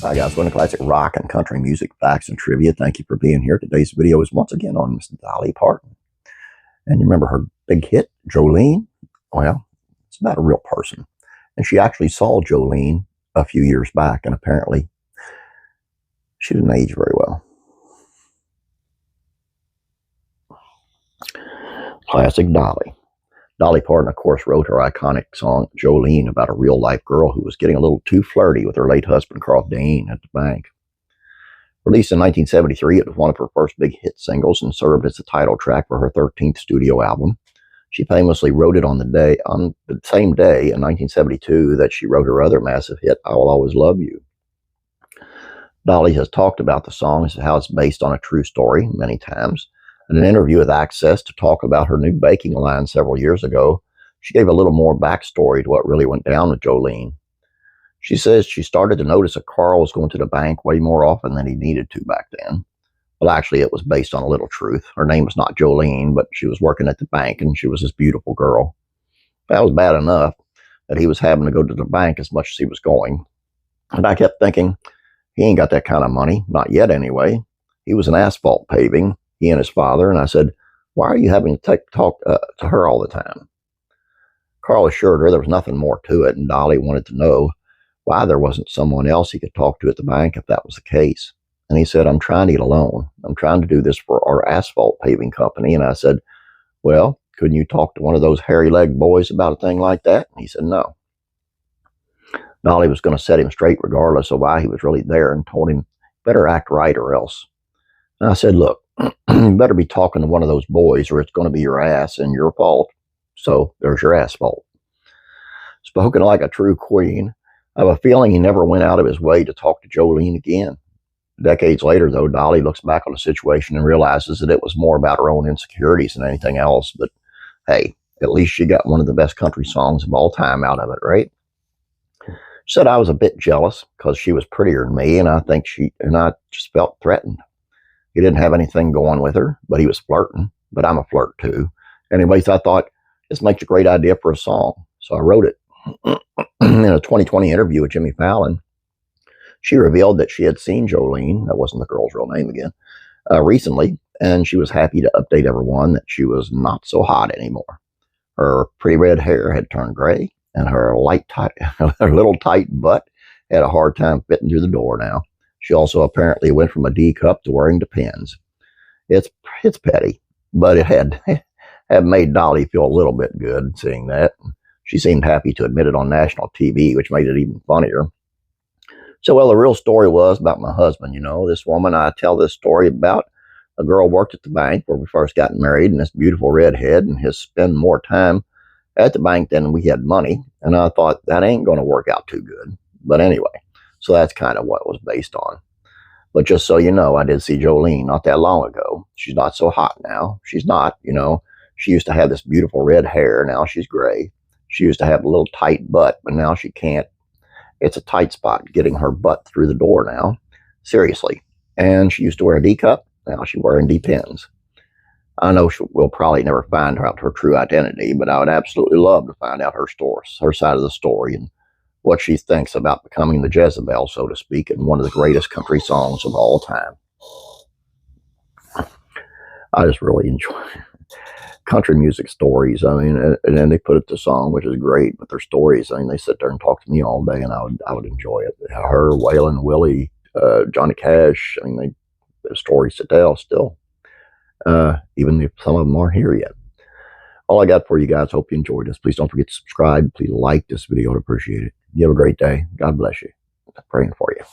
Hi guys, welcome to Classic Rock and Country Music Facts and Trivia. Thank you for being here. Today's video is once again on Miss Dolly Parton. And you remember her big hit, Jolene? Well, it's about a real person. And she actually saw Jolene a few years back, and apparently she didn't age very well. Classic Dolly. Dolly Parton, of course, wrote her iconic song, Jolene, about a real-life girl who was getting a little too flirty with her late husband, Carl Dane, at the bank. Released in 1973, it was one of her first big hit singles and served as the title track for her 13th studio album. She famously wrote it on the same day in 1972 that she wrote her other massive hit, I Will Always Love You. Dolly has talked about the song as how it's based on a true story many times. In an interview with Access to talk about her new baking line several years ago, she gave a little more backstory to what really went down with Jolene. She says she started to notice that Carl was going to the bank way more often than he needed to back then. Well, actually, it was based on a little truth. Her name was not Jolene, but she was working at the bank, and she was this beautiful girl. That was bad enough that he was having to go to the bank as much as he was going. And I kept thinking, he ain't got that kind of money, not yet anyway. He was in asphalt paving, he and his father, and I said, why are you having to talk to her all the time? Carl assured her there was nothing more to it, and Dolly wanted to know why there wasn't someone else he could talk to at the bank if that was the case. And he said, I'm trying to get a loan. I'm trying to do this for our asphalt paving company. And I said, well, couldn't you talk to one of those hairy-legged boys about a thing like that? And he said, no. Dolly was going to set him straight regardless of why he was really there and told him, better act right or else. And I said, look, you better be talking to one of those boys or it's going to be your ass and your fault. So there's your asphalt. Spoken like a true queen, I have a feeling he never went out of his way to talk to Jolene again. Decades later, though, Dolly looks back on the situation and realizes that it was more about her own insecurities than anything else. But hey, at least she got one of the best country songs of all time out of it, right? She said I was a bit jealous because she was prettier than me, and I just felt threatened. He didn't have anything going with her, but he was flirting. But I'm a flirt too. Anyways, I thought this makes a great idea for a song, so I wrote it. In a 2020 interview with Jimmy Fallon, she revealed that she had seen Jolene, that wasn't the girl's real name again, recently, and she was happy to update everyone that she was not so hot anymore. Her pretty red hair had turned gray, and her little tight butt had a hard time fitting through the door now. She also apparently went from a D cup to wearing Depends. It's petty, but it had made Dolly feel a little bit good seeing that. She seemed happy to admit it on national TV, which made it even funnier. So, well, the real story was about my husband. You know, this woman I tell this story about, a girl worked at the bank where we first got married, and this beautiful redhead, and has spent more time at the bank than we had money. And I thought, that ain't going to work out too good. But anyway, so that's kind of what it was based on. But just so you know, I did see Jolene not that long ago. She's not so hot now. She's not, you know. She used to have this beautiful red hair. Now she's gray. She used to have a little tight butt, but now she can't. It's a tight spot getting her butt through the door now. Seriously. And she used to wear a D cup. Now she's wearing Depends. I know we'll probably never find out her true identity, but I would absolutely love to find out her side of the story, and what she thinks about becoming the Jezebel, so to speak, in one of the greatest country songs of all time. I just really enjoy country music stories. I mean, and then they put it to song, which is great, but their stories, I mean, they sit there and talk to me all day, and I would enjoy it. Her, Waylon, Willie, Johnny Cash, I mean, the stories to tell still, even if some of them aren't here yet. All I got for you guys. Hope you enjoyed this. Please don't forget to subscribe. Please like this video. I'd appreciate it. You have a great day. God bless you. I'm praying for you.